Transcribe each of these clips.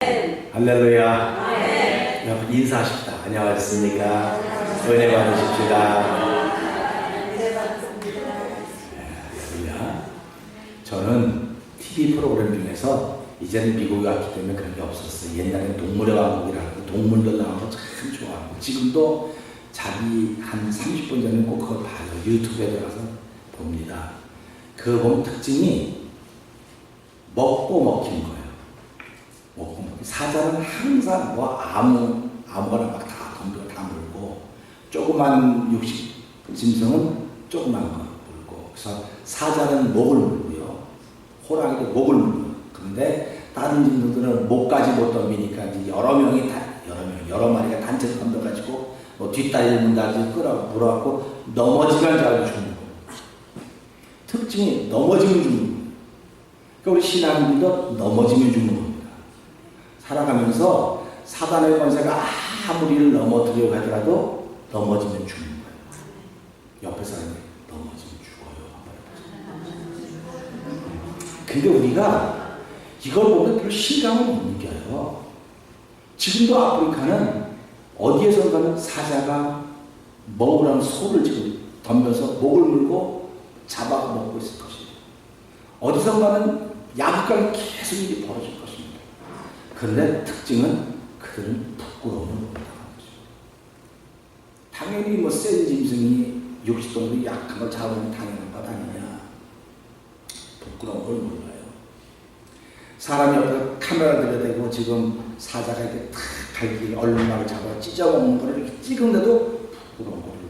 할렐루야. 여러분 인사하십시다. 안녕하십니까. 은혜 받으십시다. 할렐루야. 저는 TV 프로그램 중에서 이제는 미국에 왔기 때문에 그런 게 없었어요. 옛날엔 동물의 왕국이라고 동물들 나오는 거 참 좋아하고 지금도 자기 한 30분 전에 꼭 그걸 봐요. 유튜브에 들어가서 봅니다. 그 보면 특징이 먹고 먹히는 거예요. 먹고 먹기. 사자는 항상 뭐 아무거나 막 다 덤벼 다 물고 조그만 육식 짐승은 조그만 거 물고 그래서 사자는 목을 물고요. 호랑이도 목을 물고 그런데 다른 짐승들은 목까지 못 덤비니까 이제 여러 마리가 단체로 덤벼가지고 뭐 뒷다리를 문다든지 물어갖고 넘어지면 잘 죽는 거예요. 특징이 넘어지면 죽는 거예요. 그러니까 우리 신앙인들도 넘어지면 죽는 겁니다. 살아가면서 사단의 권세가 아무리 를 넘어뜨리려고 하더라도 넘어지면 죽는 거예요. 옆에 사람이 넘어지면 죽어요. 근데 우리가 이걸 보면 별로 실감을 못 느껴요. 지금도 아프리카는 어디에선가는 사자가 먹으라는 소를 지금 덤벼서 목을 물고 잡아 먹고 있을 것이에요. 어디선가는 약간 계속 일이 벌어질 것입니다. 그런데 특징은 그들은 부끄러움을 못하는 거죠. 당연히 뭐 센 짐승이 60동도 약한 걸 잡으면 당연한 것 아니냐. 부끄러운 걸 몰라요. 사람이 옆에 카메라 들여대고 지금 사자가 이렇게 탁 갈기 얼룩말을 잡아 찢어먹는 걸 이렇게 찍은데도 부끄러운 걸 몰라요.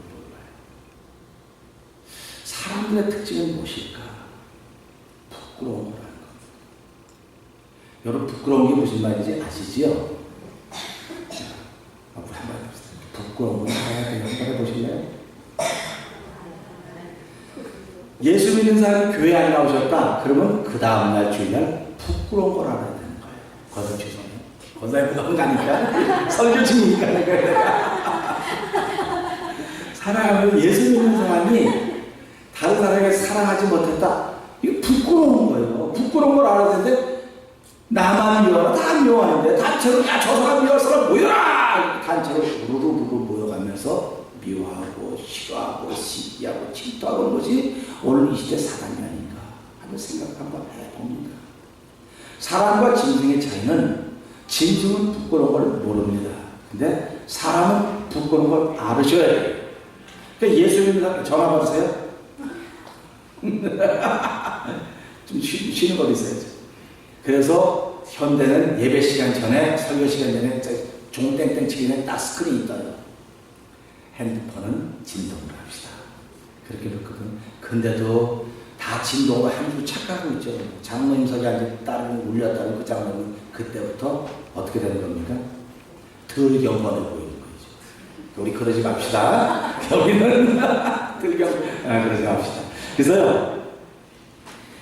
사람들의 특징은 무엇일까? 부끄러운 거라는 거. 여러분 부끄러운 게 무슨 말인지 아시지요? 한번 해보세요. 부끄러운 건 해야 돼요. 한번 해보실래요? 예수 믿는 사람이 교회 안 나오셨다? 그러면 그 다음날 주일날 부끄러운 걸 알아야 되는 거예요. 거듭 죄송해요. 거듭 부담 가니까 설교 중이니까 내가 사랑하면 예수 믿는 사람이 다른 사람에게 사랑하지 못했다. 이거 부끄러운 거예요. 부끄러운 걸 알아야 되는데 나만 미워라. 다 미워하는데 단체로 야 저 사람 미워할 사람 모여라. 단체로 우르르 모여가면서 미워하고 싫어하고 시기하고 질투하고 것이 오늘 이 시대 사람이 아닌가 하는 생각 한번 해봅니다. 사람과 짐승의 차이는 짐승은 부끄러운 걸 모릅니다. 근데 사람은 부끄러운 걸 알으셔야 돼요. 그러니까 예수 믿는 사람 전화 받으세요. 좀 쉬는 거 있어야죠. 그래서 현대는 예배 시간 전에 설교 시간 전에 종땡땡 치기 전에 딱 스크린이 떠요. 핸드폰은 진동을 합시다. 그렇게 그렇거든. 근데도 다 진동을 함부로 착각하고 있죠. 장로님석에 앉아 따르면 울렸다는 그 장로님 그때부터 어떻게 되는 겁니까? 덜 경건해 보이는 거죠. 우리 그러지 맙시다. 여기는 그러지 맙시다. 그래서요.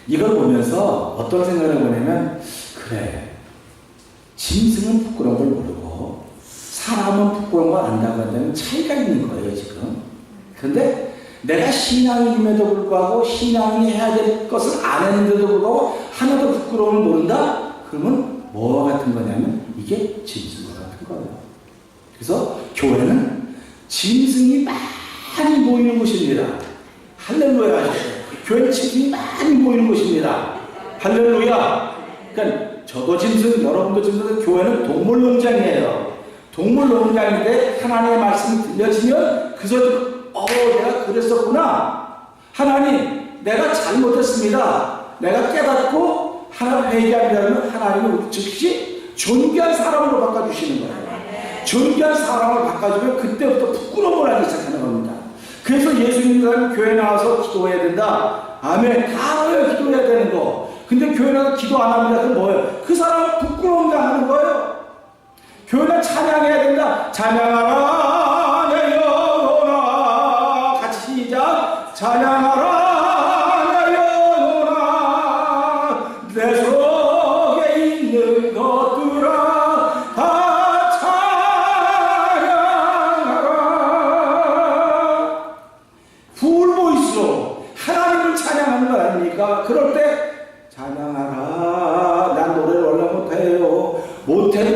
이걸 보면서 어떤 생각을 해보냐면 그래 짐승은 부끄러운 걸 모르고 사람은 부끄러운 걸 안다고 한다면 차이가 있는 거예요 지금. 그런데 내가 신앙임에도 불구하고 신앙이 해야 될 것을 안 했는데도 불구하고 하나도 부끄러움을 모른다? 그러면 뭐와 같은 거냐면 이게 짐승과 같은 거예요. 그래서 교회는 짐승이 많이 모이는 곳입니다. 할렐루야 하셨어요. 교회는 짐승이 많이 모이는 곳입니다. 할렐루야. 그러니까 저도 짐승, 여러분도 짐승, 교회는 동물농장이에요. 동물농장인데 하나님의 말씀이 들려지면 그 소리 내가 그랬었구나. 하나님, 내가 잘못했습니다. 내가 깨닫고 하나님 회개하면 하나님은 즉시 존귀한 사람으로 바꿔주시는 거예요. 존귀한 사람을 바꿔주면 그때부터 부끄러움을 하기 시작하는 겁니다. 그래서 예수 믿는 사람이 교회 나와서 기도해야 된다. 아멘. 다 알아요. 기도해야 되는 거. 근데 교회 나와서 기도 안 합니다. 그럼 뭐예요? 그 사람은 부끄러움 당하는 거예요. 교회는 찬양해야 된다. 찬양하라 내 영혼아. 같이 시작. 찬양하라 내 영혼아. 내 속에 있는 것들아 다 찬양하라. 풀보이스로 하나님을 찬양하는 거 아닙니까? 그럴 때 찬양하라. 난 노래를 원래 못해요. 못해도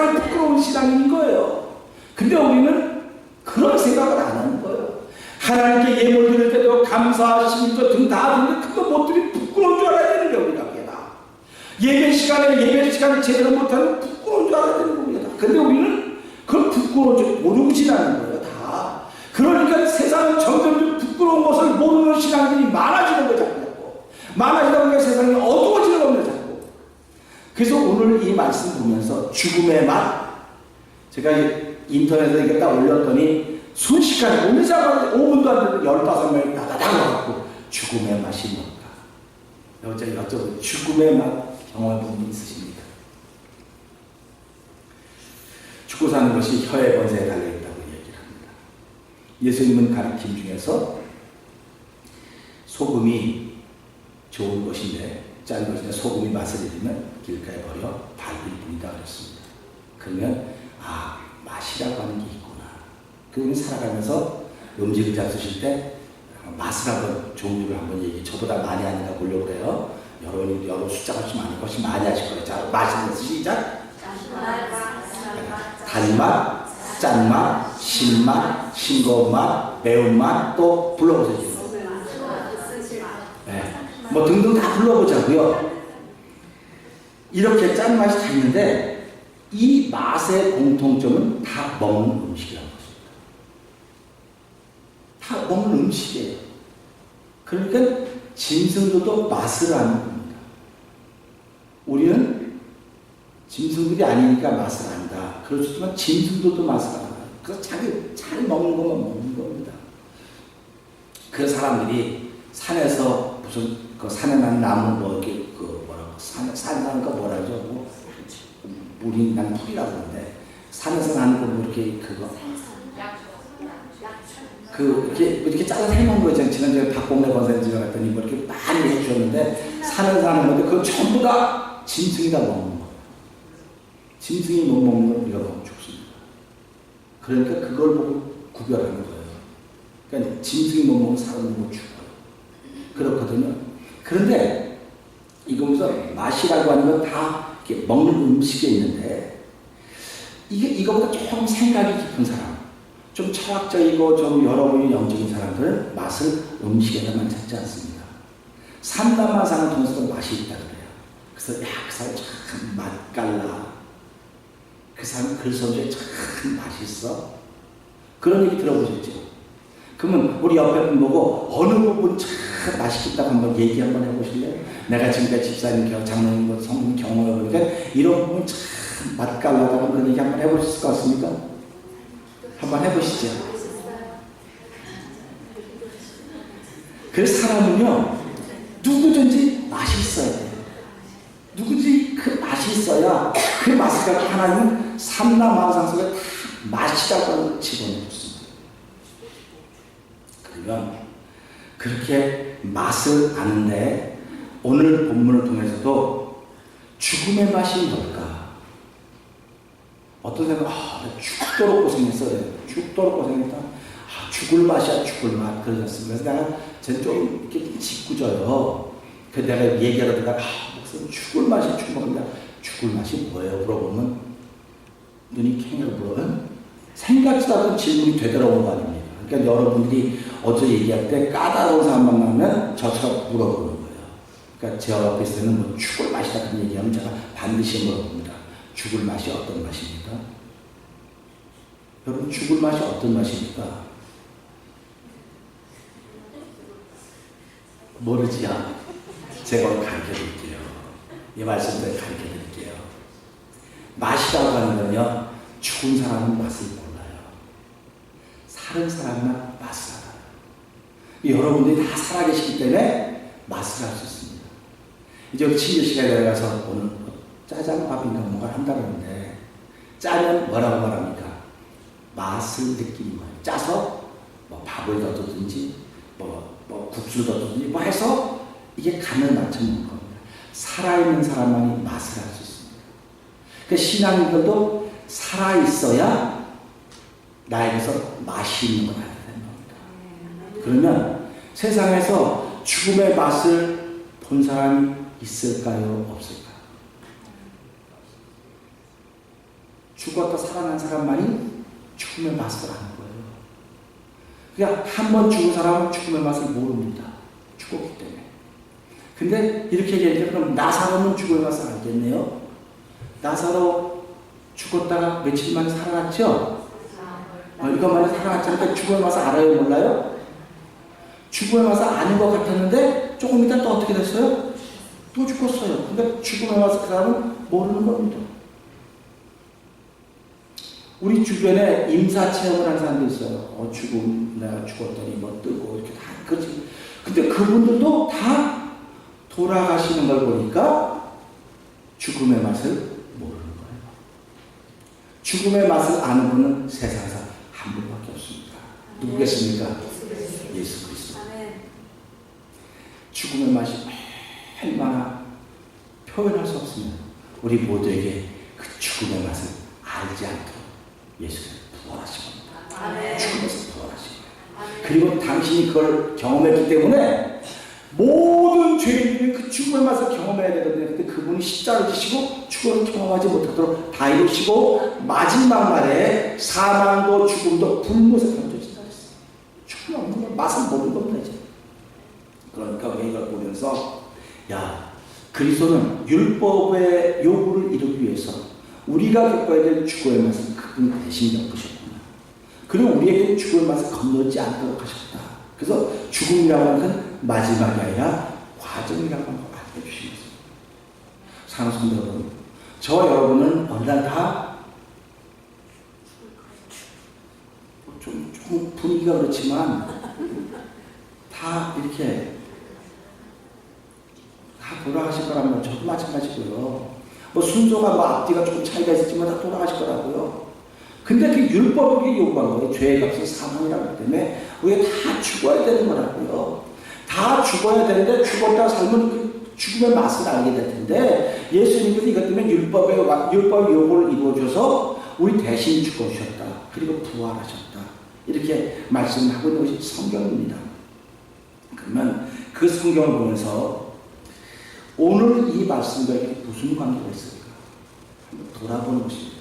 세상에 부끄러운 신앙인 거예요. 근데 우리는 그런 생각을 안 하는 거예요. 하나님께 예물 드릴 때도 감사, 심도 등 다 드리는데 그거 못 드리면 부끄러운 줄 알아야 되는 게 우리가 깨다. 예배 시간을 제대로 못하면 부끄러운 줄 알아야 되는 겁니다. 근데 우리는 그걸 부끄러운 줄 모르고 지나는 거예요, 다. 그러니까 세상은 점점 부끄러운 것을 모르는 신앙들이 많아지는 거예요, 자꾸. 많아지다 보니까 세상이 어두워지는 겁니다, 자꾸. 그래서 오늘 이 말씀 보면서 죽음의 맛, 제가 인터넷에 이렇게 딱 올렸더니 순식간에 오늘자마자 5분도 안 되는 15명이 다다닥 와갖고 죽음의 맛이 뭘까? 제가 여쭤보고 죽음의 맛 경험해 본 분 있으십니까? 죽고 사는 것이 혀의 번세에 달려있다고 얘기를 합니다. 예수님은 가르침 중에서 소금이 좋은 것인데 짠 것인데 소금이 맛을 잃으면 길가에 버려 밟을 뿐이다 그랬습니다. 그러면 맛이라고 하는 게 있구나. 그러면 살아가면서 음식을 잡수실 때 맛을 한번 종류를 한번 저보다 많이 하니까 보려고 그래요. 여러 숫자가 좀 많을 것이 많이 하실 거예요. 자, 맛있는 시작. 단맛, 짠맛, 신맛, 싱거운 맛, 매운맛, 또 불러보세요. 네. 뭐 등등 다 불러보자고요. 이렇게 짠맛이 다 있는데 이 맛의 공통점은 다 먹는 음식이라는 것입니다. 다 먹는 음식이에요. 그러니까 짐승들도 맛을 아는 겁니다. 우리는 짐승들이 아니니까 맛을 안다. 그렇지만 짐승들도 맛을 알아요. 그래서 자기 잘 먹는 것만 먹는 겁니다. 그 사람들이 산에서 무슨 그 산에 난 나무 산에 나는 거 뭐라죠? 우리 난 풀이라고 하는데 산에서 나는 거 뭐 이렇게 이렇게 짜서 해놓은 거 있잖아요. 지난주에 박봉래 권사님집에 갔더니 뭐 이렇게 많이 해주셨는데 산에서 하는 건데 그거 전부 다 짐승이 다 먹는 거. 짐승이 못 먹는 걸 우리가 먹으면 죽습니다. 그러니까 그걸 보고 구별하는 거예요. 그러니까 짐승이 못 먹는 사람은 못 죽어요. 그렇거든요. 그런데 이거면서 맛이라고 하는 건 다 먹는 음식에 있는데 이거보다 조금 생각이 깊은 사람, 좀 철학적이고 좀 여러분이 영적인 사람들은 맛을 음식에서만 찾지 않습니다. 삼남만상을 통해서도 맛이 있다 그래요. 그래서 그 사람 참 맛깔나. 그 사람 글 손질에 참 맛있어. 그런 얘기 들어보셨죠? 그러면 우리 옆에 분 보고 어느 부분 참 맛있겠다고 한번 얘기 한번 해보실래요? 내가 지금까지 집사님, 장로님, 성님 경험해보니까 이런 부분 참 맛깔나다고 그런 얘기 한번 해보실 것 같습니까? 한번 해보시죠. 그래서 사람은요, 누구든지 맛이 있어야 돼요. 누구든지 그 맛이 있어야 그 맛을 갖고 하나님은 삼라만상 속에 다 맛이라고 하는 걸 집어넣습니다. 그러면 그렇게 맛을 아는데 오늘 본문을 통해서도 죽음의 맛이 뭘까? 어떤 생각, 죽도록 고생했어. 죽도록 고생했다. 죽을 맛이야, 죽을 맛. 그러셨습니다. 그래서 내가 쟤는 좀 이렇게 짓궂어요. 그래서 내가 얘기하다가, 목사님 죽을 맛이 죽을 맛이 뭐예요? 물어보면 눈이 캥으로 물어보면 생각지도 않은 질문이 되돌아오는 거 아닙니까? 그러니까 여러분들이 어제 얘기할 때 까다로운 사람 만나면 저처럼 물어보는 거예요. 그러니까 제 앞에 있으면 뭐 죽을 맛이다 같은 얘기하면 제가 반드시 물어봅니다. 죽을 맛이 어떤 맛입니까? 여러분 죽을 맛이 어떤 맛입니까? 모르지요. 제가 가르쳐 드릴게요. 이 말씀대로 가르쳐 드릴게요. 맛이라고 하는 건요, 죽은 사람은 맛을 몰라요. 사는 사람만 맛을 알아요. 여러분들이 다 살아계시기 때문에 맛을 알 수 있습니다. 이제 우리 친구 시간에 내려가서 오늘 짜장밥인가 뭔가 한다는데 짜면 뭐라고 말합니까? 맛을 느끼는 거예요. 짜서 뭐 밥을 넣든지 뭐 국수를 넣든지 뭐 해서 이게 간을 맞춰 먹는 겁니다. 살아있는 사람만이 맛을 알 수 있습니다. 그 신앙인들도 살아있어야 나에게서 맛이 있는 걸 알게 되는 겁니다. 그러면 세상에서 죽음의 맛을 본 사람이 있을까요? 없을까요? 죽었다 살아난 사람만이 죽음의 맛을 아는 거예요. 그러니까 한 번 죽은 사람은 죽음의 맛을 모릅니다. 죽었기 때문에. 근데 이렇게 얘기하니까 그럼 나사로는 죽음의 맛을 알겠네요. 나사로 죽었다가 며칠 만에 살아났죠? 이것만에 살아났잖아요. 죽음의 맛을 알아요? 몰라요? 죽음의 맛을 아는 것 같았는데 조금 이따 또 어떻게 됐어요? 또 죽었어요. 근데 죽음의 맛을 그 사람은 모르는 겁니다. 우리 주변에 임사체험을 하는 사람도 있어요. 죽음, 내가 죽었더니 뭐 뜨고 이렇게 다 그렇지. 근데 그분들도 다 돌아가시는 걸 보니까 죽음의 맛을 모르는 거예요. 죽음의 맛을 아는 분은 세상에서 한 분밖에 없습니다. 누구겠습니까? 예수 그리스도. 죽음의 맛이 얼마나 표현할 수 없습니다. 우리 모두에게 그 죽음의 맛을 알지 않도록 예수님은 부활하신 겁니다. 죽음에서 부활하신 거예요. 그리고 당신이 그걸 경험했기 때문에 모든 죄인들이 그 죽음의 맛을 경험해야 되거든요. 근데 그분이 십자가를 지시고 죽음을 경험하지 못하도록 다 이루시고 마지막 날에 사망도 죽음도 불못에 던져진다 했어요. 죽음 없는 걸 맛을 모르는 겁니다. 이제. 그러니까 우리가 이걸 보면서 야, 그리스도는 율법의 요구를 이루기 위해서 우리가 겪어야 될 죽음의 맛을 그분이 대신 겪으셨구나. 그리고 우리에게 죽음의 맛을 건너지 않도록 하셨다. 그래서 죽음이라고 하는 건 마지막이 아니라 과정이라고 하는 걸 알게 해주신 것입니다. 사랑하는 성도 여러분, 저와 여러분은 어느 날 다 좀 분위기가 그렇지만 다 이렇게 다 돌아가실 거라면 저도 마찬가지고요. 뭐 순서가 뭐 앞뒤가 조금 차이가 있었지만 다 돌아가실 거라고요. 근데 그 율법이 요구한 거예요. 죄의 값은 사망이라기 때문에 우리가 다 죽어야 되는 거라고요. 다 죽어야 되는데 죽었다 살면 그 죽음의 맛을 알게 될 텐데 예수님께서 이것 때문에 율법의 요구를 이루어줘서 우리 대신 죽어주셨다. 그리고 부활하셨다. 이렇게 말씀하고 있는 것이 성경입니다. 그러면 그 성경을 보면서 오늘 이 말씀과 무슨 관계가 있을까? 한번 돌아보는 것입니다.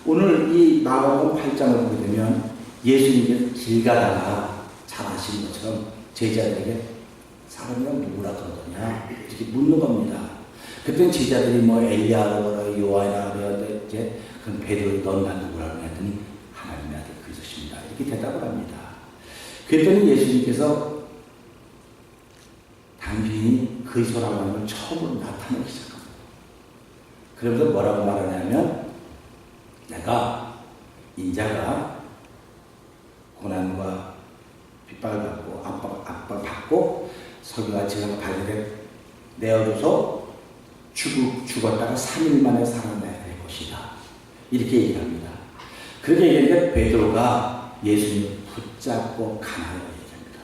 오늘 이 마가복음 8장을 보게 되면 예수님께서 길 가다가 잘 아시는 것처럼 제자들에게 사람이란 누구라 그러더냐 이렇게 묻는 겁니다. 그때는 제자들이 뭐 엘리야라고 그래요, 요한이라고 그래요. 이제 그럼 베드로가 넌 나 누구라고 했더니 하나님의 아들 그리스도십니다. 이렇게 대답을 합니다. 그랬더니 예수님께서 당신이 그리스도라고 하는 걸 처음으로 나타내기 시작합니다. 그러면서 뭐라고 말하냐면 내가 인자가 고난과 핍박을 받고 압박을 받고 석유와 지각을 발견해 내어줘서 죽었다가 3일 만에 살아나야 될 것이다. 이렇게 얘기합니다. 그렇게 얘기했는데 베드로가 예수님을 붙잡고 가나요 얘기합니다.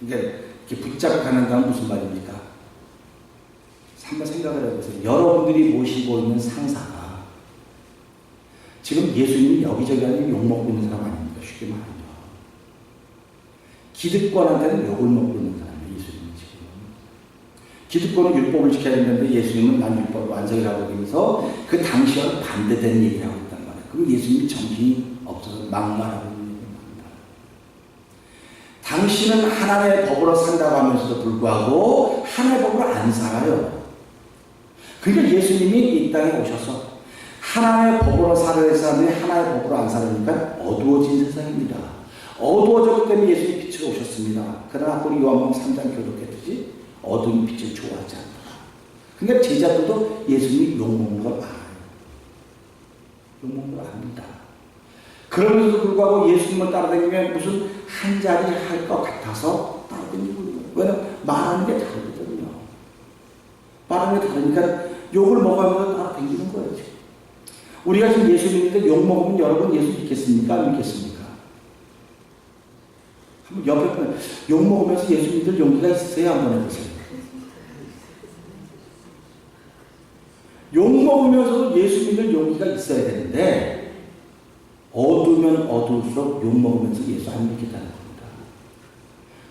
그러니까 이렇게 붙잡고 가는다는 무슨 말입니까? 한번 생각을 해보세요. 여러분들이 모시고 있는 상사가 지금 예수님이 여기저기 하는 욕먹고 있는 사람 아닙니까? 쉽게 말하면. 기득권한테는 욕을 먹고 있는 사람이에요. 예수님은 지금. 기득권은 율법을 지켜야 되는데 예수님은 난 율법 완성이라고 하면서 그 당시와 반대되는 얘기를 하고 있단 말이에요. 그럼 예수님이 정신이 없어서 막말하고 있는 얘기입니다. 당신은 하나님의 법으로 산다고 하면서도 불구하고 하나님의 법으로 안 살아요. 그러니까 예수님이 이 땅에 오셔서 하나님의 법으로 살아야 사람들이 하나님의 법으로 안 살으니까 어두워진 세상입니다. 어두워졌기 때문에 예수님이 빛으로 오셨습니다. 그러나 우리 요한복음 3장 교독했듯이 어두운 빛을 좋아하지 않더라. 그러니까 제자들도 예수님이 욕먹는 걸 알아요. 욕먹는 걸 압니다. 그러면서도 불구하고 예수님을 따라다니면 무슨 한 자리 할 것 같아서 따라다니고 있는 거예요. 왜냐하면 말하는 게 다르거든요. 말하는 게 다르니까 욕을 먹으면서 따라다니는 거예요. 지금. 우리가 지금 예수 믿는데 욕 먹으면 여러분 예수 믿겠습니까? 안 믿겠습니까? 한번 옆에 보면 욕 먹으면서 예수 믿을 용기가 있으세요? 한번 해보세요. 욕 먹으면서도 예수 믿을 용기가 있어야 되는데 어두우면 어두울수록 욕 먹으면서 예수 안 믿겠다는 겁니다.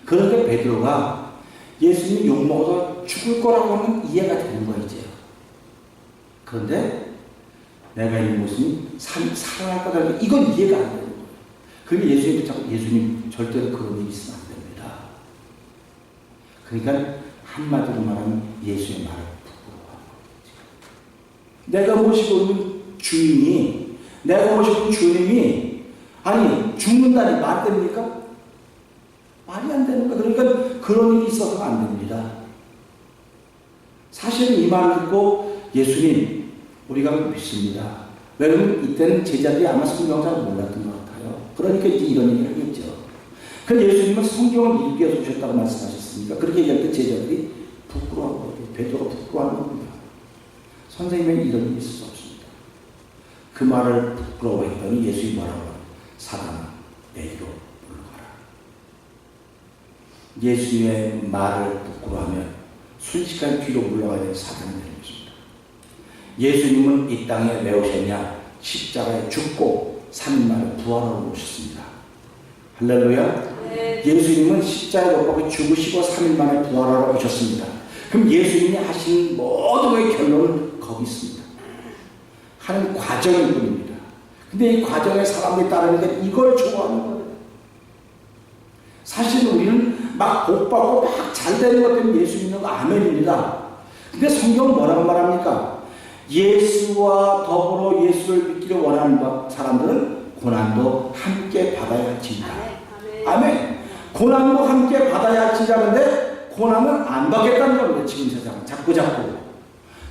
그런데 베드로가 예수님이 욕 먹어서 죽을 거라고 하면 이해가 되는 거예요. 이제. 그런데 내가 이 모습이 살아날 거다. 이건 이해가 안 되는 거예요. 그런데 예수님 붙잡고 예수님 절대로 그런 일이 있으면 안 됩니다. 그러니까 한마디로 말하면 예수의 말을 부끄러워하는 거예요. 내가 모시고 있는 주인이, 내가 모시고 있는 주님이 아니 죽는다니 말 됩니까? 말이 안 되는 거예요. 그러니까 그런 일이 있어서는 안 됩니다. 사실은 이 말을 듣고 예수님 우리가 믿습니다. 왜냐하면 이때는 제자들이 아마 성경을 몰랐던 것 같아요. 그러니까 이제 이런 얘기를 하겠죠. 그럼 예수님은 성경을 읽기 위해서 오셨다고 말씀하셨으니까 그렇게 얘기할 때 제자들이 부끄러워하는 거예요. 베드로가 부끄러워하는 겁니다. 선생님에게 이런 일이 있을 수 없습니다. 그 말을 부끄러워했더니 예수님이 뭐라고 하요? 사단아 내게로 물러가라. 예수님의 말을 부끄러워하면 순식간에 뒤로 물러가야 되는 사단이 되는 것입니다. 예수님은 이 땅에 왜 오셨냐? 십자가에 죽고 3일 만에 부활하러 오셨습니다. 할렐루야. 네. 예수님은 십자가에 못 박혀 죽으시고 3일 만에 부활하러 오셨습니다. 그럼 예수님이 하신 모든 결론은 거기 있습니다. 하는 과정일 뿐입니다. 근데 이 과정에 사람들이 따르니까 이걸 좋아하는 거예요. 사실 우리는 막 복받고 막 잘 되는 것 때문에 예수 믿는 거 아멘입니다. 근데 성경은 뭐라고 말합니까? 예수와 더불어 예수를 믿기를 원하는 사람들은 고난도 함께 받아야 할지니라. 아멘. 고난도 함께 받아야 할지라는데 고난은 안 받겠다는 겁니다. 지금 세상은 자꾸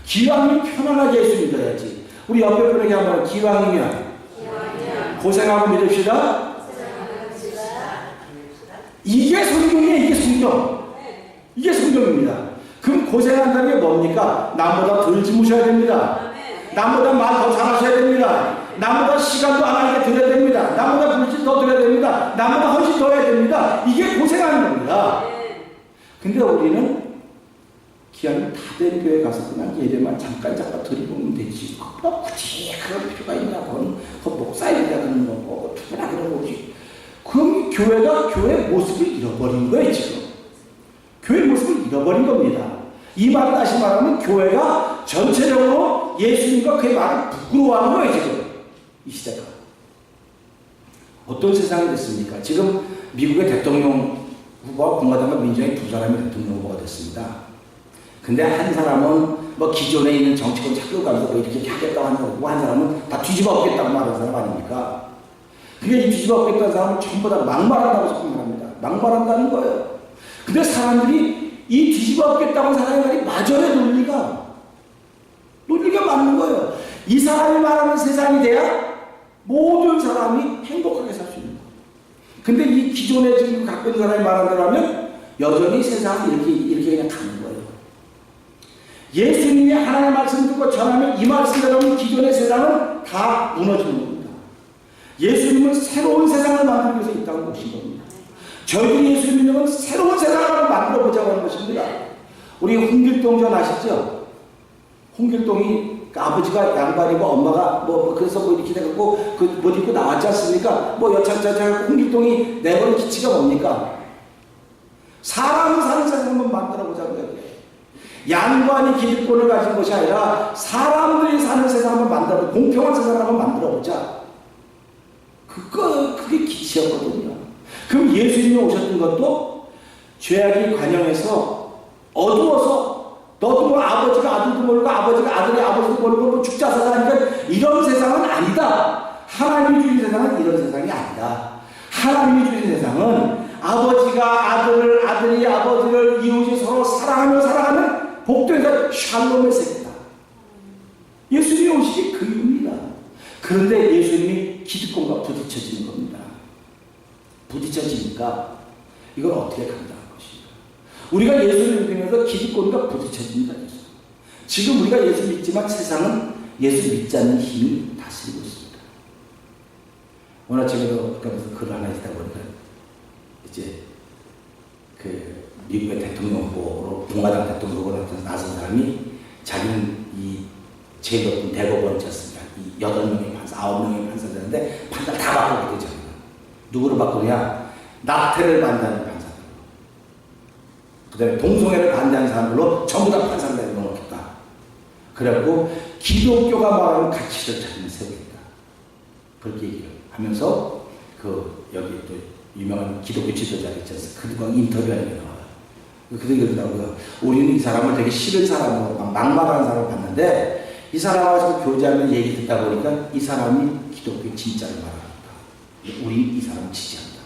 기왕이면 편안하게 예수 믿어야지. 우리 옆에 분에게 한번 기왕이면 고생하고 믿읍시다. 이게 성경이에요. 이게 성경. 이게 성경입니다. 그럼 고생한다는 게 뭡니까? 남보다 덜 주무셔야 됩니다. 남보다 말 더 잘하셔야 됩니다. 남보다 시간도 안 하게 드려야 됩니다. 남보다 물질 더 드려야 됩니다. 남보다 헌신 더 해야 됩니다. 이게 고생하는 겁니다. 근데 우리는 기왕 다된 교회 가서 그냥 예배만 잠깐 드리고 오면 되지. 굳이 그런 필요가 있냐? 그건 목사님이라 그러는 거고 누구나 그런 거지. 그럼 교회가 교회 모습을 잃어버린 거예요, 지금. 교회 모습을 잃어버린 겁니다. 이 말을 다시 말하면 교회가 전체적으로 예수님과 그의 말을 부끄러워하는 거예요, 지금. 이 시대가. 어떤 세상이 됐습니까? 지금 미국의 대통령 후보와 공화당과 민주당의 두 사람이 대통령 후보가 됐습니다. 근데 한 사람은 뭐 기존에 있는 정치권 착륙 가지고 이렇게 하겠다고 하는 거고, 한 사람은 다 뒤집어 엎겠다고 말하는 사람 아닙니까? 그게 이 뒤집어 엎겠다는 사람은 전부 다 막말한다고 자꾸 말합니다. 막말한다는 거예요. 근데 사람들이 이 뒤집어 엎겠다고 사람의 말이 맞아요, 논리가 맞는 거예요. 이 사람이 말하는 세상이 돼야 모든 사람이 행복하게 살 수 있는 거예요. 근데 이 기존에 지금 갖고 있는 사람이 말하는 대로 하면 여전히 세상이 이렇게 그냥 가는 거예요. 예수님이 하나님의 말씀 듣고 전하면 이 말씀대로 하면 기존의 세상은 다 무너지는 겁니다. 예수님은 새로운 세상을 만들기 위해서 이 땅에 오신 겁니다. 저희들이 예수 믿는 건 새로운 세상을 만들어 보자고 하는 것입니다. 우리 홍길동 전 아시죠? 홍길동이 아버지가 양반이고 엄마가 그래서 이렇게 돼갖고 못 입고 나왔지 않습니까? 여차저차 홍길동이 내버린 기치가 뭡니까? 사람 사는 세상을 한번 만들어 보자는 거예요. 양반이 기득권을 가진 것이 아니라 사람들이 사는 세상을 만들어, 공평한 세상을 한번 만들어 보자. 그게 기치였거든요. 그럼 예수님이 오셨던 것도 죄악이 관영해서 어두워서 너도 아버지가 아들도 모르고 아버지가 아들이 아버지도 모르고 죽자 사자니까 이런 세상은 아니다. 하나님이 주신 세상은 이런 세상이 아니다. 하나님이 주신 세상은 아버지가 아들을, 아들이 아버지를, 이웃이 서로 사랑하며 살아가는 복된 샬롬의 세계다. 예수님이 오시기 그 이유입니다. 그런데 예수님이 기득권과 부딪혀지는 겁니다. 부딪혀지니까 이걸 어떻게 감당할 것인가? 우리가 예수를 믿으면서 기득권과 부딪혀집니다. 지금 우리가 예수 믿지만 세상은 예수 믿지 않는 힘이 다스리고 있습니다. 오늘 제가 그러면서 글을 하나 읽다 보니까 이제 미국의 대통령 후보로 공화당 대통령 후보로 나선 사람이 자기는 이 제일 높은 대법원을 쳤습니다. 이 8명의 판사, 9명의 판사를 했는데 판사를 다 바꾸게 되죠. 누구를 바꾸냐? 낙태를 반대하는 판사들, 그 다음에 동성애를 반대하는 사람들로 전부 다 판사를 내놓겠다. 그래갖고 기독교가 말하는 가치를 찾는 세계이다. 그렇게 얘기를 하면서 여기 또 유명한 기독교 지도자가 있지 않습니까? 그들과 인터뷰하는 게 나와요. 그들이 그러더라고요. 우리는 이 사람을 되게 싫은 사람으로 막말하는 사람을 봤는데 이 사람하고 교제하면 얘기 듣다 보니까 이 사람이 기독교 진짜를 말합니다. 우리 이 사람을 지지한다.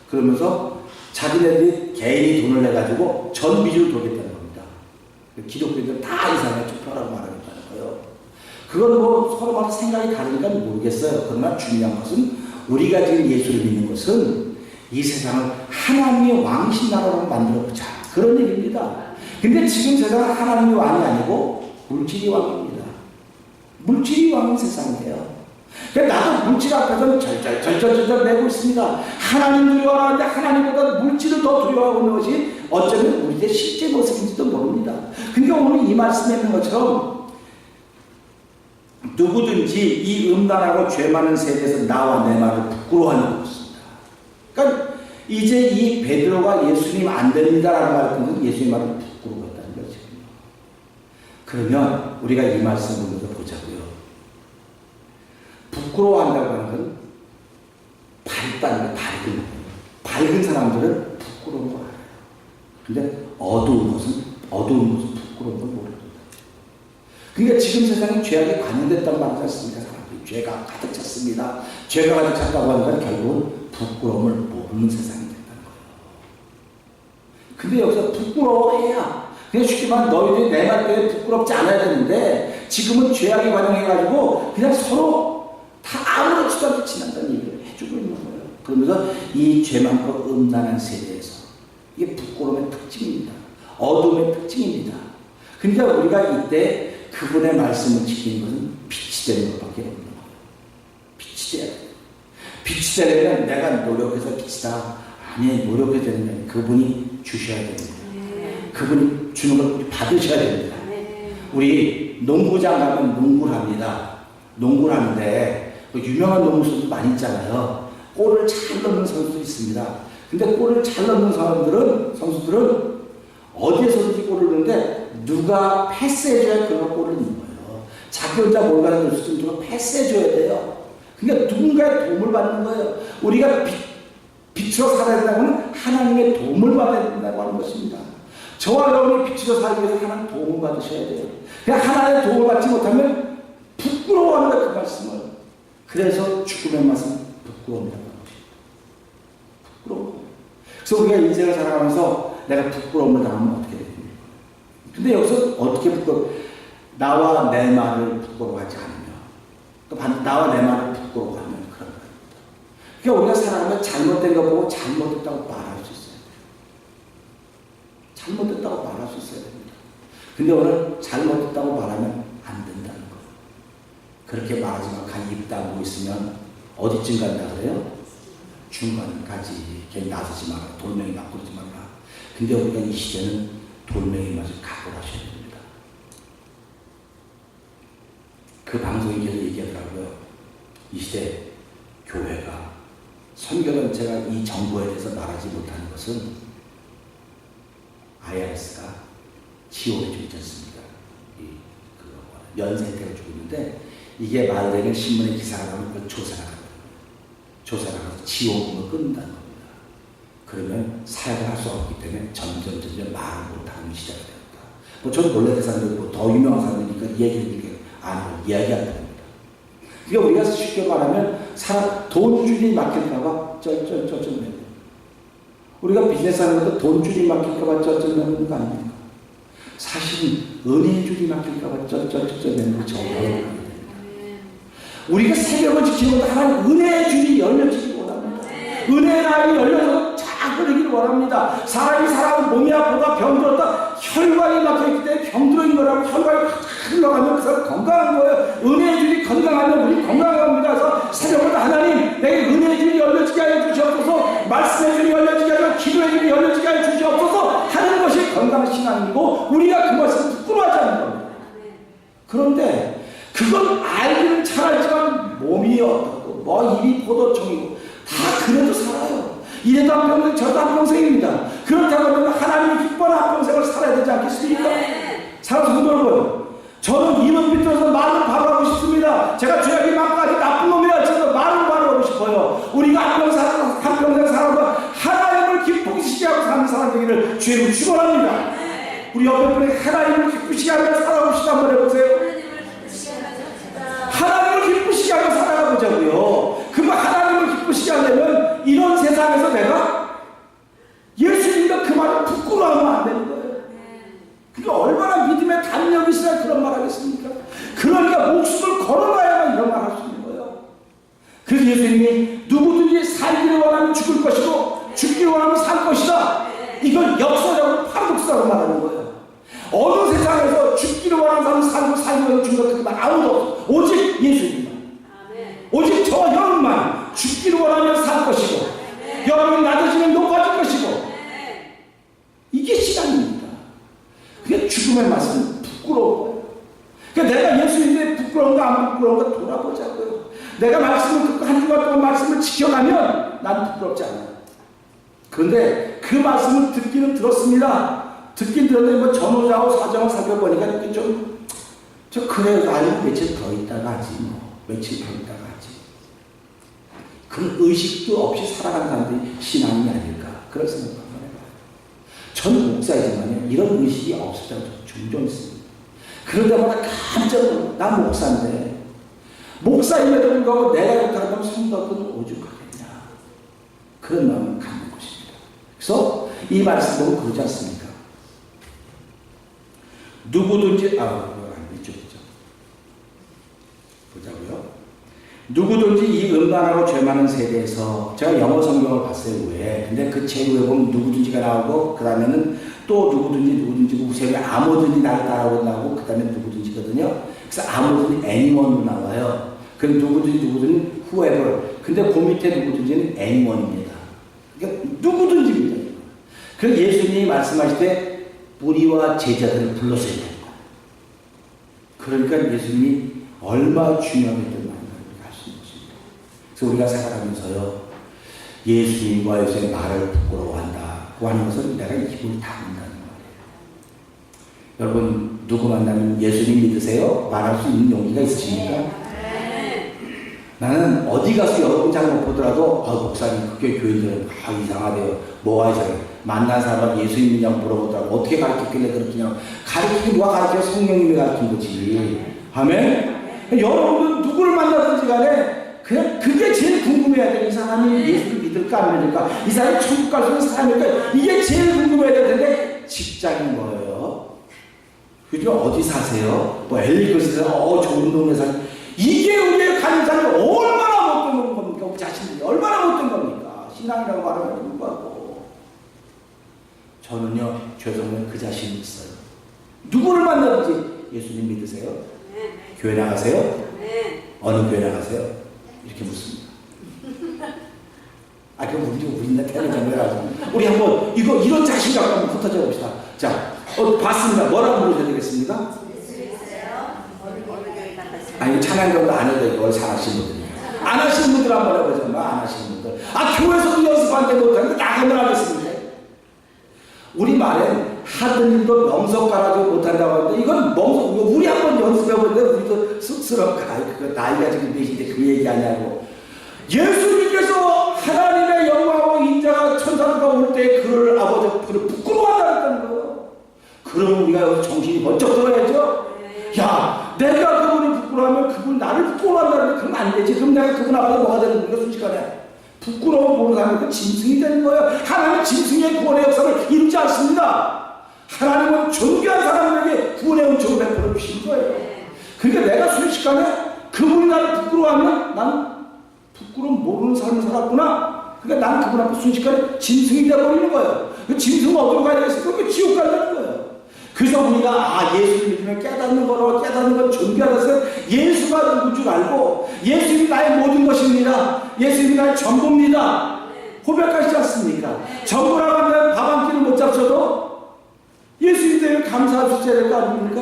그러면서 자기네들이 개인이 돈을 내가지고 전 미주를 돌겠다는 겁니다. 기독교인들 다 이 사람을 투표하라고 말하겠다는 거예요. 그건 뭐 서로 생각이 다르니까 모르겠어요. 그러나 중요한 것은 우리가 지금 예수를 믿는 것은 이 세상을 하나님의 왕신 나라로 만들어보자. 그런 얘기입니다. 근데 지금 세상은 하나님의 왕이 아니고 물질이 왕입니다. 물질이 왕인 세상이에요. 그러니까 나도 물질 앞에서는 절절절절 내고 있습니다. 하나님 두려워하는데 하나님보다 물질을 더 두려워하고 있는 것이 어쩌면 우리의 실제 모습인지도 모릅니다. 그러니까 오늘 이 말씀에 있는 것처럼 누구든지 이 음란하고 죄 많은 세대에서 나와 내 말을 부끄러워하는 것입니다. 그러니까 이제 이 베드로가 예수님 안 됩니다라는 말을 듣는 예수님 말을 부끄러워했다는 거죠. 그러면 우리가 이 말씀을 보면서 보자고요. 부끄러워한다고 하는 건 밝다는 게 밝은 사람들은 부끄러운 걸 알아요. 근데 어두운 것은 부끄러운 걸 모릅니다. 그러니까 지금 세상에 죄악이 관영됐다는 말이지 않습니까? 사람들이 죄가 가득 찼습니다. 죄가 가득 찼다고 하는 건 결국은 부끄러움을 모르는 세상이 된다는 거예요. 근데 여기서 부끄러워해야 그냥 쉽게 말하면 너희들이 내 말 때문에 부끄럽지 않아야 되는데 지금은 죄악이 관영해가지고 그냥 서로 다 아무렇지도 않게 지난다는 얘기를 해주고 있는 거예요. 그러면서 이 죄 많고 음란한 세대에서 이게 부끄러움의 특징입니다. 어둠의 특징입니다. 그러니까 우리가 이때 그분의 말씀을 지키는 것은 빛이 되는 것밖에 없는 거예요. 빛이 돼야 돼요. 빛이 되려면 내가 노력해서 빛이다. 아니, 노력해야 되는 게 아니라 그분이 주셔야 됩니다. 그분이 주는 걸 우리 받으셔야 됩니다. 우리 농구장 가면 농구를 합니다. 농구를 하는데 유명한 농구 선수 많이 있잖아요. 골을 잘 넣는 선수도 있습니다. 근데 골을 잘 넣는 선수들은 어디에서든지 골을 넣는데 누가 패스해줘야 그런 골을 넣는 거예요. 자기 혼자 뭘 가는 선수들 누가 패스해줘야 돼요. 그러니까 누군가의 도움을 받는 거예요. 우리가 빛으로 살아야 된다고는 하나님의 도움을 받아야 된다고 하는 것입니다. 저와 여러분이 빛으로 살기 위해서 하나님 도움을 받으셔야 돼요. 그냥 하나님의 도움을 받지 못하면 부끄러워하는 거예요, 그 말씀을. 그래서 죽음의 맛은 부끄러움이라고 합니다. 부끄러워. 그래서 우리가 인생을 살아가면서 내가 부끄러움을 당하면 어떻게 됩니까? 근데 여기서 어떻게 나와 내 말을 부끄러워하지 않으며 또 나와 내 말을 부끄러워하면 그런 겁니다. 그러니까 우리가 살아가면 잘못된 거 보고 잘못됐다고 말할 수 있어요. 잘못됐다고 말할 수 있어야 됩니다. 근데 오늘 잘못됐다고 말하면 안 된다는 거예요. 그렇게 말하지 마. 간 입 다물고 있으면 어디쯤 간다 그래요? 중간까지. 괜히 나서지 마라. 돌멩이 맞고 그러지 마라. 근데 우리가 이 시대는 돌멩이 맞을 각오를 하셔야 됩니다. 그 방송이 계속 얘기하더라고요. 이 시대 교회가 선교 전체가 이 정부에 대해서 말하지 못하는 것은 IRS가 지원해주고 있지 않습니까? 연세대가 주고 있는데 이게 말되는 신문에 기사가 나오면 그걸 조사를 하거든요. 조사를 하면서 지원금을 끊는다는 겁니다. 그러면 사역을 할 수 없기 때문에 점점 말을 못하는 시대가 됩니다. 뭐 저는 원래 그 사람들 더 유명한 사람이니까 얘기를 안 하고 이야기하는 겁니다. 그러니까 우리가 쉽게 말하면 돈줄이 막힐까봐 쩔쩔쩔쩔 우리가 비즈니스 하는 것도 돈줄이 막힐까봐 쩔쩔매는 거 아닙니까? 사실은 은혜의 줄이 막힐까봐 쩔쩔쩔매는 거 정말 우리가 새벽을 지키는 것도 하나님 은혜의 줄이 열려지기 원합니다. 은혜의 나이 열려서 잘 흐르기를 원합니다. 사람은 몸이 아프다 병들었다 혈관이 막혀있기 때문에 병들어있는 거라고 혈관이 흘러가면 그 사람 건강한 거예요. 은혜의 줄이 건강하면 우리 건강한 겁니다. 그래서 새벽부터 하나님 내게 은혜의 줄이 열려지게 하여 주시옵소서. 말씀의 줄이 열려지게 하여 기도의 줄이 열려지게 하여 주시옵소서 하는 것이 건강한 신앙이고 우리가 그것을 부끄러워하지 않는 겁니다. 그런데 그건 알기는 잘 알지만 몸이 어떻고 입이 포도청이고 다 그래도 살아요. 이래도 한평생 저도 한평생입니다. 그렇다고 하면 하나님이 기뻐하는 한평생을 살아야 되지 않겠습니까? 사랑하는 성도 여러분, 저는 이름 비틀어서 말을 바로 하고 싶습니다. 제가 죄악이 많고 나쁜 놈이라 저도 말을 바로 하고 싶어요. 우리가 한평생 살아도 하나님을 기쁘시게 하고 사는 사람 되기를 주님을 축원합니다. 우리 옆에 분이 하나님을 기쁘시게 하며 살아봅시다. 한번 해보세요. 하나님을 기쁘시게 하며 살아가보자고요. 그럼 하나님을 기쁘시게 하려면 이런 세상에서 내가 예수님과 그 말을 부끄러워하면 안 되는 거예요. 그게 얼마나 믿음의 담력이 있어야 그런 말 하겠습니까? 그러니까 목숨을 걸어놔야만 이런 말 할 수 있는 거예요. 그래서 예수님이 누구든지 살기를 원하면 죽을 것이고 죽기를 원하면 살 것이다. 이건 역사적으로 파독사로 말하는 거예요. 어느 세상에서 죽기를 원하는 사람은 살고 살기를 죽는 것 아무도 없어. 오직 예수님만. 오직 저 여러분만 죽기를 원하면 살 것이고 여러분이 낮아지면 높아질 것이고 이게 시간입니다. 그게 죽음의 맛은 부끄러워요. 그러니까 내가 예수님의 부끄러운가 안 부끄러운가 돌아보자고요. 내가 말씀을 듣고 한 주간 동안 말씀을 지켜가면 난 부끄럽지 않아요. 그런데 그 말씀을 듣기는 들었습니다. 듣긴 들었는데 뭐 전후좌우 사정을 살펴보니까 이렇게 저 그래도 아니면 며칠 더 있다가 하지 뭐 며칠 더 있다가 하지. 그런 의식도 없이 살아가는 사람들이 신앙이 아닐까 그런 생각을 한번 해봐요. 전 목사이지만 이런 의식이 없을 때가 종종 있습니다. 그럴 때마다 깜짝 놀라요. 난 목사인데 목사임에도 불구하고 내가 이렇게 하면 성도들은 오죽하겠냐 그런 마음을 갖는 것입니다. 그래서 이 말씀 보면 그러지 않습니까? 누구든지 이쪽이죠. 보자고요. 누구든지 이 음란하고 죄 많은 세대에서 제가 영어 성경을 봤어요. 왜? 근데 그 제후에 보면 누구든지가 나오고 그 다음에는 또 누구든지 우세에 아무든지 나를 따라오고 나오고 그 다음에 누구든지거든요. 그래서 아무든지 anyone로 나와요. 그럼 누구든지 whoever. 근데 그 밑에 누구든지는 anyone입니다. 그러니까 누구든지입니다. 그래서 예수님이 말씀하실 때 무리와 제자들을 불렀어야 됩니다. 그러니까 예수님이 얼마나 중요했던 말인가 알 수 있는 것입니다. 그래서 우리가 살아가면서요 예수님과 요새 나를 부끄러워한다고 하는 것은 내가 입을 닫는다는 말이에요. 여러분 누구 만나면 예수님 믿으세요? 말할 수 있는 용기가 있으십니까? 나는 어디 가서 여러분 잘 못 보더라도 목사님 그게 교인들은 이상하대요. 뭐가 이상해. 만난 사람은 예수님 믿냐고 물어보더라고. 어떻게 가르쳤길래 그렇겠냐고. 가르치기 누가 가르쳐? 성령님이 가르친 거지. 아멘? 여러분은 누구를 만나든지 간에 그냥 그게 제일 궁금해야 돼. 이 사람이 예수를 믿을까 안 믿을까? 이 사람이 천국 갈 수 있는 사람일까? 이게 제일 궁금해야 되는데 직장인 거예요. 그죠? 어디 사세요? 뭐 엘리거스에서 좋은 동네 사세요. 이게 우리의 가는 사람이 얼마나 못된 겁니까? 우리 자신들이 얼마나 못된 겁니까? 신앙이라고 말하면 불구하고 저는요 죄송해요 그 자신이 있어요. 누구를 만나든지 예수님 믿으세요? 교회 나가세요? 어느 교회 나가세요? 이렇게 묻습니다. 그럼 우리나 태어나는 거야. 우리 한번 이런 자신감 한번 흩어져 봅시다. 자, 봤습니다. 뭐라고 물으셔야 되겠습니까? 찬양경도 안 해도 이걸 잘 하시는 분들이에요. 안 하시는 분들 한번 해보죠. 안 하시는 분들. 교회에서도 연습하는데 못하는데 나가면 하겠습니까? 우리 말엔 하던 일도 명석 가라고 못한다고 하는데 이건 우리 한번 연습해보는데 우리도 쑥스럽고 그거 나이가 지금 몇인데 그 얘기 하냐고. 예수님께서 하나님의 영광하고 인자가 천사가 올 때 그를 아버지 그를 부끄러워한다는 거예요. 그러면 우리가 여기 정신이 번쩍 들어야죠. 야, 내가 그분을 부끄러워하면 그분 나를 부끄러워한다는데 그러면 안 되지. 그럼 내가 그분 앞에 뭐가 되는 거야? 순식간에 부끄러워 보는 사람은 짐승이 되는 거예요. 하나님은 짐승의 구원의 역사를 이루지 않습니다. 하나님은 존귀한 사람에게 구원의 은총을 베풀어 주신 거예요. 그러니까 내가 순식간에 그분이 나를 부끄러워하면 난 부끄러움 모르는 삶을 살았구나. 그러니까 나는 그분 앞에 순식간에 짐승이 되어버리는 거예요. 그 짐승은 어디로 가야 되겠습니까? 그 지옥 가려는 거예요. 그래서 우리가 예수를 믿으면 깨닫는 거로 깨닫는 건 존귀하다서 예수가 누군 줄 알고 예수님이 나의 모든 것입니다. 예수님이 나의 전부입니다. 고백하시지 않습니까? 전부라고 하면 밥 한 끼를 못 잡셔도 예수님 때문에 감사하셔야 될 거 아닙니까?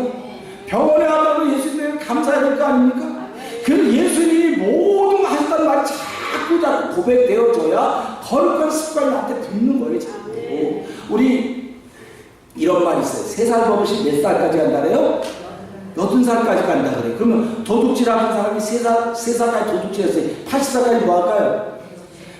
병원에 가도 예수님 때문에 감사해야 될 거 아닙니까? 그 예수님이 모든 거 하셨다는 말이 자꾸 고백되어져야 거룩한 습관이 나한테 붙는 거예요. 자꾸. 우리 이런 말이 있어요. 3살 버릇이 몇 살까지 간다래요? 80살까지 간다 그래. 그러면 도둑질하는 사람이 3살까지 도둑질했어요. 80살까지 뭐 할까요?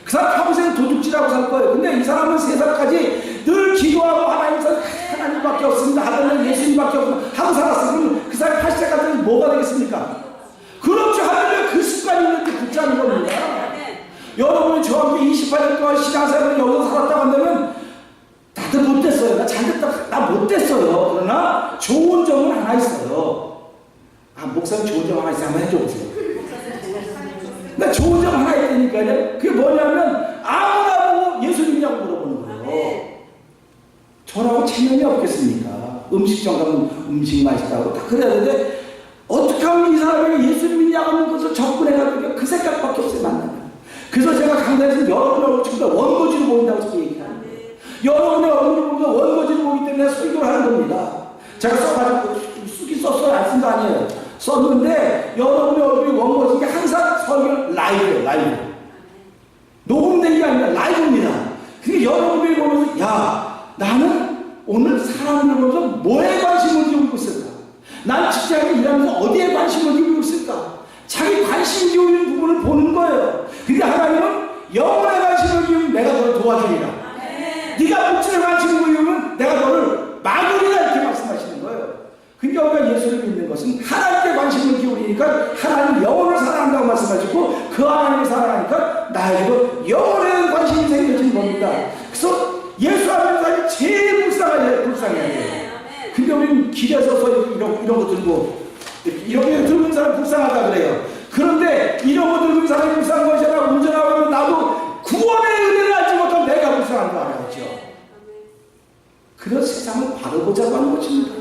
그 사람 평생 도둑질하고 살 거예요. 근데 이 사람은 3살까지 늘 기도하고 하나님밖에 없습니다. 하나님 예수님밖에 없습니다. 하고 살았어요. 그럼 그 사람이 80살까지 뭐가 되겠습니까? 그렇죠. 하나님 그 습관이 있는데 붙잡는 겁니다. 여러분이 저와 함께 28년 동안 신앙생활을 여기서 살았다고 한다면 나도 못됐어요. 나 잘됐다. 나 못됐어요. 그러나 좋은 점은 하나 있어요. 목사님 좋은 점 하나 있어요. 한번 해줘보세요. 나 좋은 점 하나 있다니까요. 그게 뭐냐면 아무나 보고 예수님이냐고 물어보는 거예요. 저라고 체면이 없겠습니까? 음식점 가면 음식 맛있다고 다 그래야 되는데 어떻게 하면 이 사람이 예수님이냐고 하는 것을 접근해가지고 그 생각밖에 없어요. 만나면. 그래서 제가 강단에서 여러분의 얼굴보다 원고지를 보인다고 저렇게 얘기합니다. 여러분의 얼굴을 보면 원고지를 보기 때문에 설교를 하는 겁니다. 제가 써가지고 쓰긴 썼어요. 안 쓴 거 아니에요. 썼는데 여러분의 얼굴이 원고지인 게 항상 설교 라이브예요. 라이브. 녹음된 게 아니라 라이브입니다. 그러니까 여러분이 보면서 야 나는 오늘 사람을 보면서 뭐에 관심을 기울이고 있을까? 난 직장에 일하면서 어디에 관심을 기울이고 있을까? 자기 관심 기울이는 부분을 보는 거예요. 근데 하나님은 영혼에 관심을 기울이면 내가 너를 도와주리라. 네가 육체에 관심을 기울이면 내가 너를 막으리라 이렇게 말씀하시는 거예요. 그러니까 우리가 예수를 믿는 것은 하나님께 관심을 기울이니까 하나님 영혼을 사랑한다고 말씀하시고 그 하나님을 사랑하니까 나에게도 영혼에 대한 관심이 생겨지는 겁니다. 그래서 예수 하는 사람이 제일 불쌍해야 돼요. 근데 우리는 길에 서서 이런 거 들고 이렇게 들고 사람 불쌍하다 그래요. 그런데 이런 거 들고 사람이 불쌍한 것이 아니라 운전하고 하면 나도 구원의 은혜를 알지 못하면 내가 불쌍한 거 알아야죠. 그래서 세상을 바라보자고 하는 것입니다.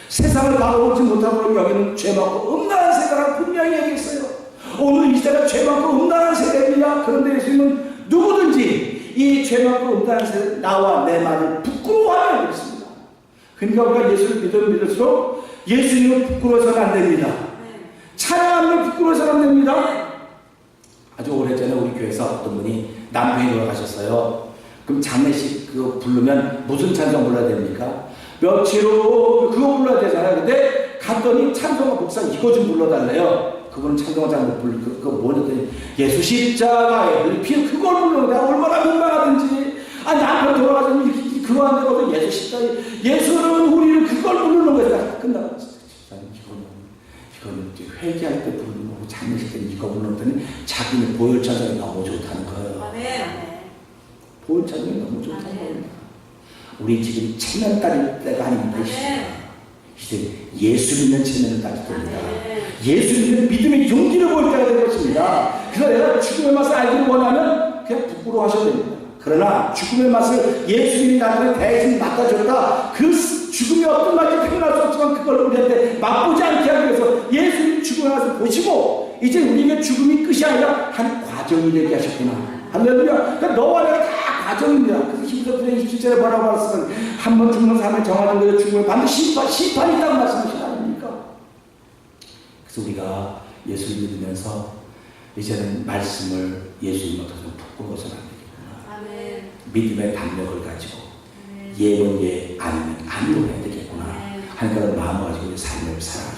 세상을 바라보지 못하고 여기는 죄 많고 음란한 세대라고 분명히 얘기했어요. 오늘 이 세대가 죄 많고 음란한 세대입니다. 그런데 예수님은 누구든지 이 죄 많고 음란한 세대 나와 내 말을 부끄러워하면 그렇습니다. 그러니까 우리가 예수를 믿을수록 예수님은 부끄러워서는 안 됩니다. 찬양하면 부끄러워서는 안 됩니다. 아주 오래전에 우리 교회에서 어떤 분이 남편이 돌아가셨어요. 그럼 장례식 그거 부르면 무슨 찬송 불러야 됩니까? 며칠 후 그거 불러야 되잖아요. 근데 갔더니 찬송가 목사 이거 좀 불러달래요. 그분은 찬송가 잘 못 부르고 그거 뭐랬더니 예수 십자가에 피 그걸 부르는데 얼마나 민망하든지 남편 돌아가서는 그거 안 되거든. 예수 십자가에 예수는 우리를 그걸 부르는 거예요. 끝나고 이거는 회개할 때 부르는 거고 장례식 때 이거 부르더니 자기는 보혈 찬송이 너무 좋다는 거예요. 보혈 찬송이 너무 좋다는 거예요. 우리 지금 체면 따질 때가 아닙니다. 이제 예수 믿는 체면을 따질 때입니다. 예수 믿는 믿음의 용기를 보일 때가 될 것입니다. 그래서 내가 죽음의 맛을 알기를 원하면 그냥 부끄러워하셔야 됩니다. 그러나 죽음의 맛을 예수님이 나한테 대신 맡아줬다. 그 죽음이 어떤 맛인지 표현할 수 없지만 그걸 우리한테 맛보지 않게 하기 위해서 예수님 죽음의 맛을 보시고 이제 우리에게 죽음이 끝이 아니라 한 과정이 되게 하셨구나. 할렐루야. 그러니까 너와 내가 다 과정입니다. 그래서 히브리서 27절에 뭐라고 말했으면 한 번 죽는 삶을 정하는 거예요. 죽으면 반드시 심판이 있다고 말씀하신 거 아닙니까? 그래서 우리가 예수를 믿으면서 이제는 말씀을 예수님으로 부끄러워서는 안 되겠구나. 믿음의 담력을 가지고 예는 예, 아니면 아니로 해야 되겠구나 하는 그런 마음을 가지고 삶을 살아가는